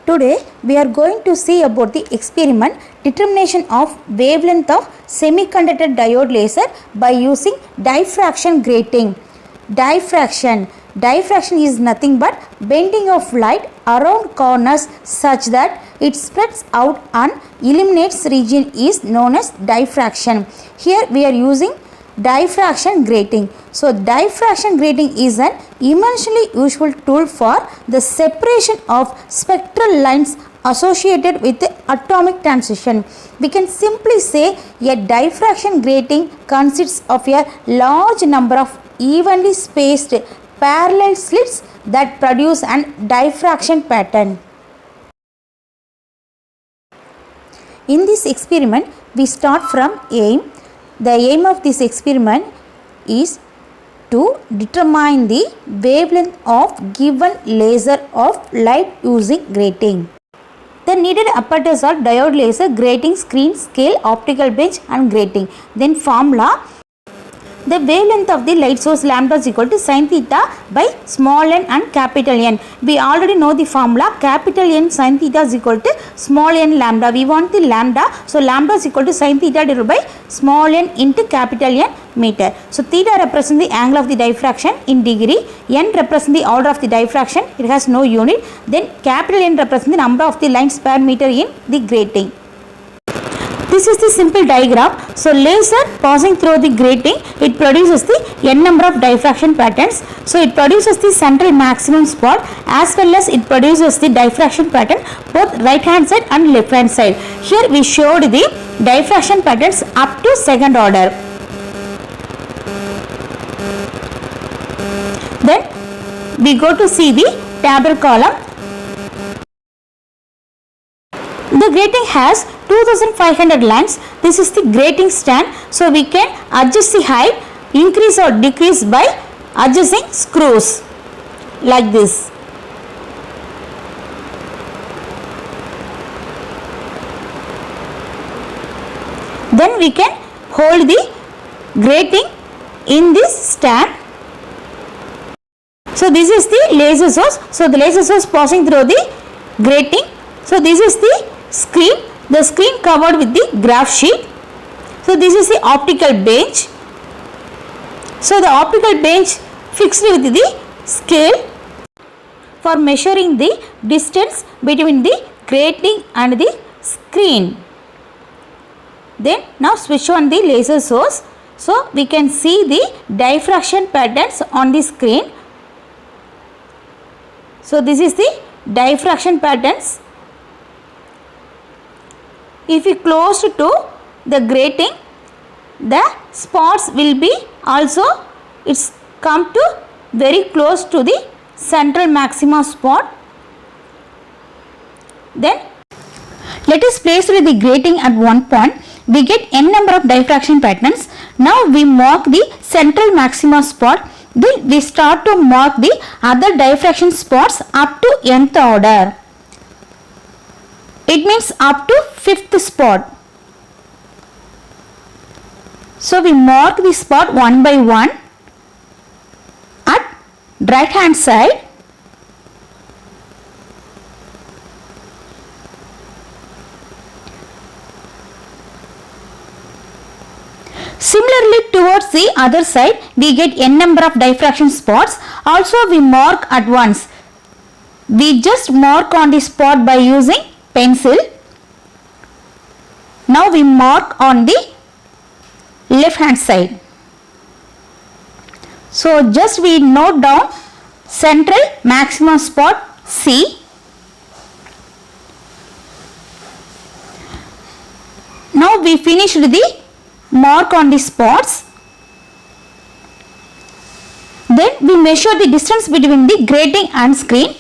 Today we are going to see about the experiment determination of wavelength of semiconductor diode laser by using diffraction grating. Diffraction is nothing but bending of light around corners such that it spreads out and illuminates region is known as diffraction. Here we are using diffraction grating. So diffraction grating is an immensely useful tool for the separation of spectral lines associated with the atomic transition. We can simply say a diffraction grating consists of a large number of evenly spaced parallel slits that produce an diffraction pattern. In this experiment, we start from aim. The aim of this experiment is to determine the wavelength of given laser of light using grating. The needed apparatus are diode laser, grating, screen, scale, optical bench and grating. Then formula: the wavelength of the light source lambda is equal to sin theta by small n and capital N. We already know the formula. Capital N sin theta is equal to small n lambda. We want the lambda. So lambda is equal to sin theta divided by small n into capital N meter. So theta represents the angle of the diffraction in degree. N represents the order of the diffraction. It has no unit. Then capital N represents the number of the lines per meter in the grating. This is the simple diagram. So laser passing through the grating, it produces the n number of diffraction patterns. So it produces the central maximum spot as well as it produces the diffraction pattern both right hand side and left hand side. Here we showed the diffraction patterns up to second order. Then we go to see the table column. The grating has 2500 lines. This is the grating stand. So we can adjust the height, increase or decrease by adjusting screws like this. Then we can hold the grating in this stand. So this is the laser source. So the laser source passing through the grating. So this is the screen. The screen covered with the graph sheet. So this is the optical bench. So the optical bench fixed with the scale for measuring the distance between the grating and the screen. Then now switch on the laser source. So we can see the diffraction patterns on the screen. So this is the diffraction patterns. If we close to the grating, the spots will be also, it's come to very close to the central maxima spot. Then let us place the grating at one point. We get n number of diffraction patterns. Now we mark the central maxima spot. Then we start to mark the other diffraction spots up to nth order. It means up to fifth spot. So we mark the spot one by one at right hand side. Similarly towards the other side we get n number of diffraction spots. Also we mark at once. We just mark on the spot by using pencil. Now we mark on the left hand side. So just we note down central maximum spot C. Now we finished the mark on the spots. Then we measure the distance between the grating and screen.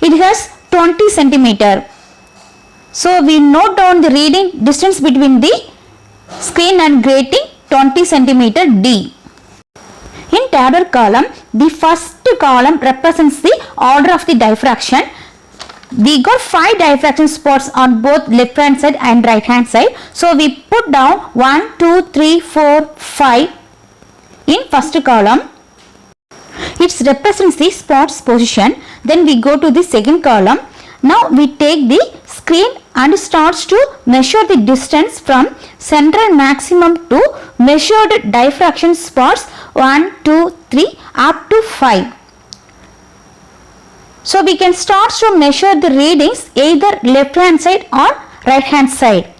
It has 20 centimeter. So we note down the reading distance between the screen and grating 20 centimeter D. In table column, the first column represents the order of the diffraction. We got 5 diffraction spots on both left hand side and right hand side. So we put down 1, 2, 3, 4, 5 in first column. It represents the spots position. Then we go to the second column. Now we take the screen and starts to measure the distance from central maximum to measured diffraction spots 1, 2, 3 up to 5. So we can start to measure the readings either left hand side or right hand side.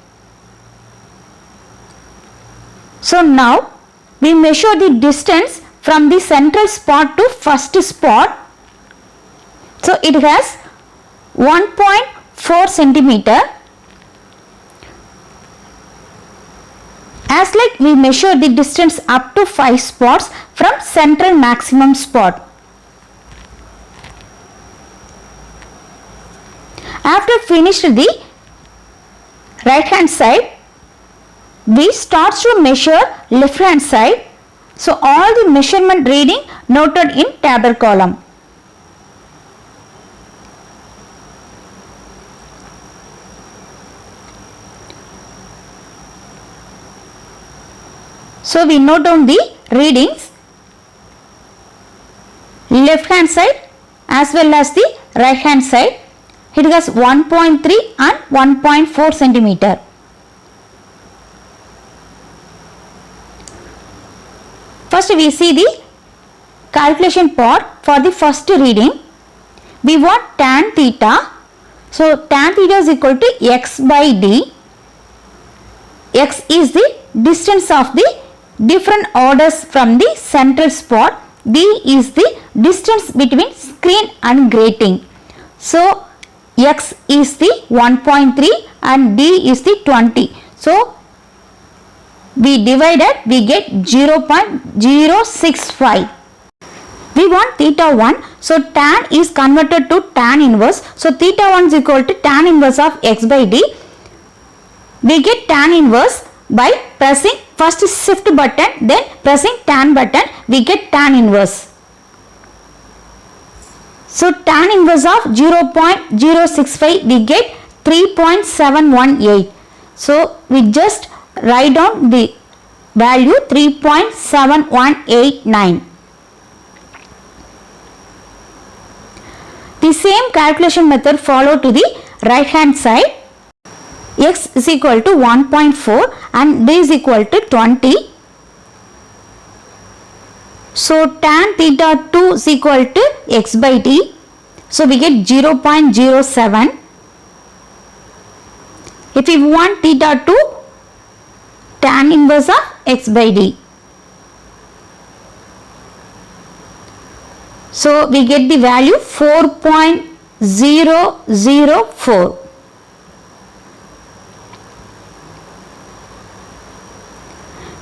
So now we measure the distance from the central spot to first spot. So it has 1.4 centimeter. As like we measure the distance up to 5 spots from central maximum spot. After finished the right hand side, we start to measure left hand side. So all the measurement reading noted in table column. So we note down the readings left hand side as well as the right hand side. It has 1.3 and 1.4 centimeter. First we see the calculation part for the first reading. We want tan theta. So tan theta is equal to x by d. X is the distance of the different orders from the central spot. D is the distance between screen and grating. So x is the 1.3 and d is the 20. So we divided, we get 0.065. We want theta 1. So tan is converted to tan inverse. So theta 1 is equal to tan inverse of x by d. We get tan inverse by pressing first shift button, then pressing tan button, we get tan inverse. So tan inverse of 0.065 we get 3.718. So we just write down the value 3.7189. The same calculation method followed to the right hand side. X is equal to 1.4 and d is equal to 20. So tan theta 2 is equal to x by d. So we get 0.07. If we want theta 2, tan inverse of x by d. So we get the value 4.004.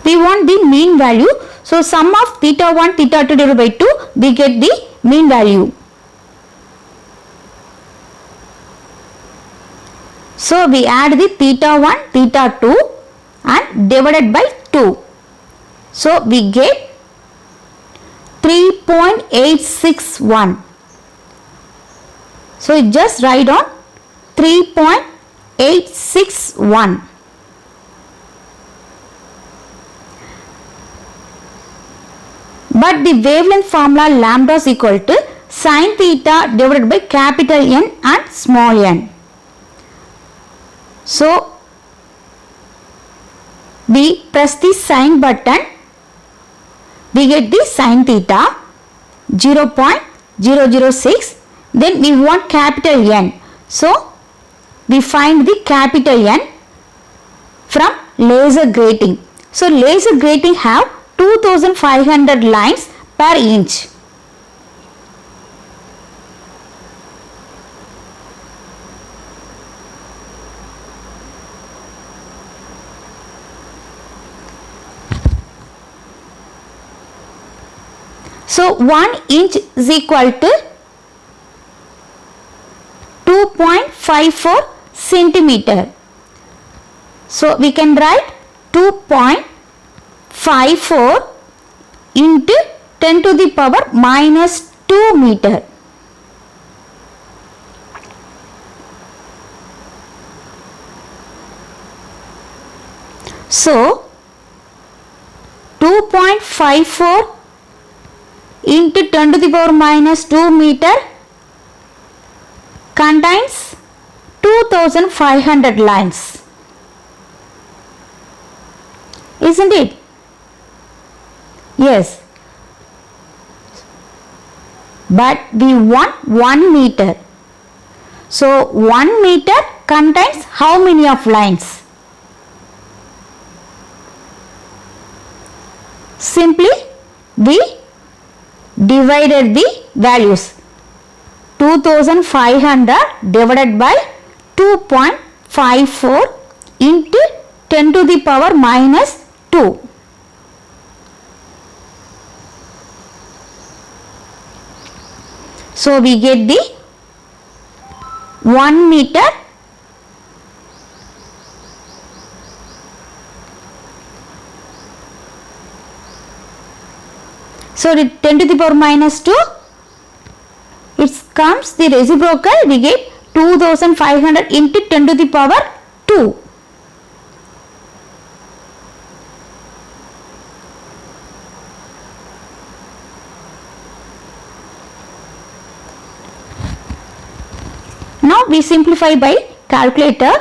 We want the mean value. So sum of theta 1, theta 2 divided by 2, we get the mean value. So we add the theta 1, theta 2 and divided by 2. So we get 3.861. So you just write on 3.861. But the wavelength formula lambda is equal to sin theta divided by capital N and small n. So we press the sin button, we get the sin theta 0.006. Then we want capital N. So we find the capital N from laser grating. So laser grating have 2500 lines per inch. So 1 inch is equal to 2.54 centimeter. So we can write 2.54 into 10 to the power minus 2 meter. So 2.54 into 10 to the power minus 2 meter contains 2500 lines, isn't it? Yes, but we want 1 meter. So 1 meter contains how many of lines? Simply we divided the values. 2500 divided by 2.54 into 10 to the power minus 2. So we get the 1 meter so the 10 to the power minus 2, it comes the reciprocal, we get 2500 into 10 to the power 2. Now we simplify by calculator.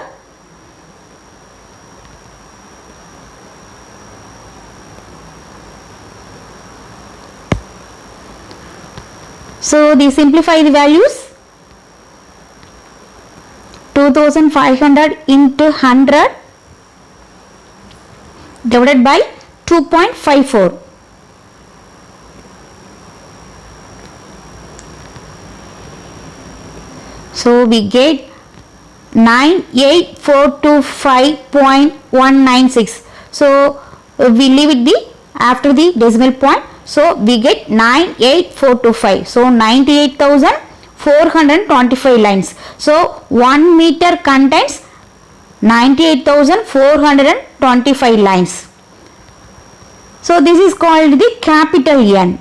So we simplify the values. 2500 into 100 divided by 2.54. So we get 98425.196. So we leave it the after the decimal point. So we get 98425. So 98,425 lines. So 1 meter contains 98,425 lines. So this is called the capital N.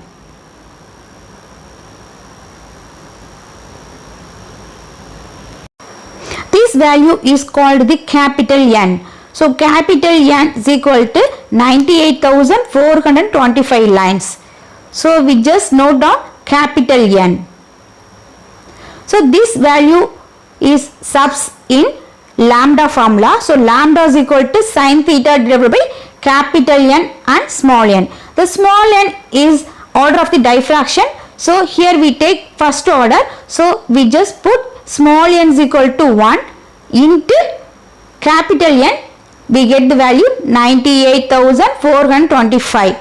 This value is called the capital N. So capital N is equal to 98,425 lines. So we just note down capital N. So this value is subs in lambda formula. So lambda is equal to sin theta divided by capital N and small n. The small n is order of the diffraction. So here we take first order. So we just put small n is equal to 1 into capital N. We get the value 98,425.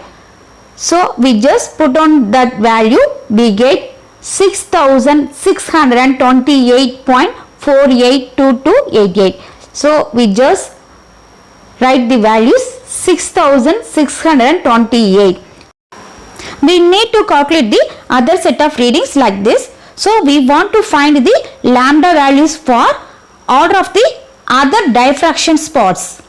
So we just put on that value. We get 6,628.482288. So we just write the values 6,628. We need to calculate the other set of readings like this. So we want to find the lambda values for order of the other diffraction spots.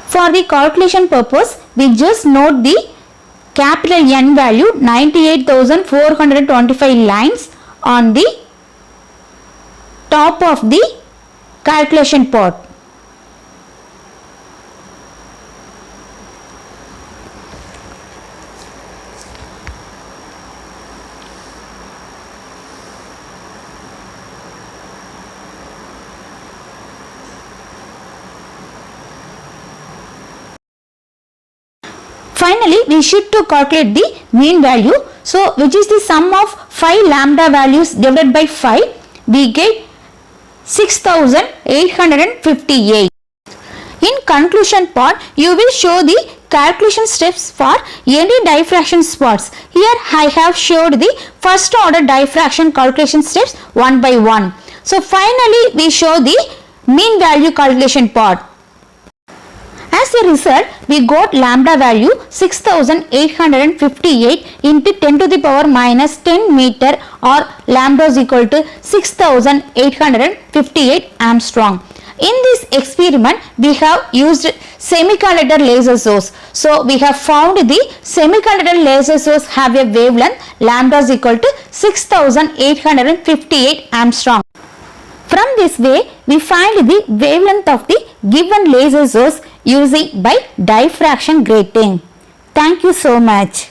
For the calculation purpose, we just note the capital N value 98,425 lines on the top of the calculation part. Finally, we should to calculate the mean value. So, which is the sum of 5 lambda values divided by 5, we get 6,858. In conclusion part, you will show the calculation steps for any diffraction spots. Here I have showed the first order diffraction calculation steps one by one. So, finally, we show the mean value calculation part. As a result, we got lambda value 6,858 into 10 to the power minus 10 meter, or lambda is equal to 6,858 Armstrong. In this experiment, we have used semiconductor laser source. So, we have found the semiconductor laser source have a wavelength lambda is equal to 6858 Armstrong. From this way, we find the wavelength of the given laser source using by diffraction grating. Thank you so much.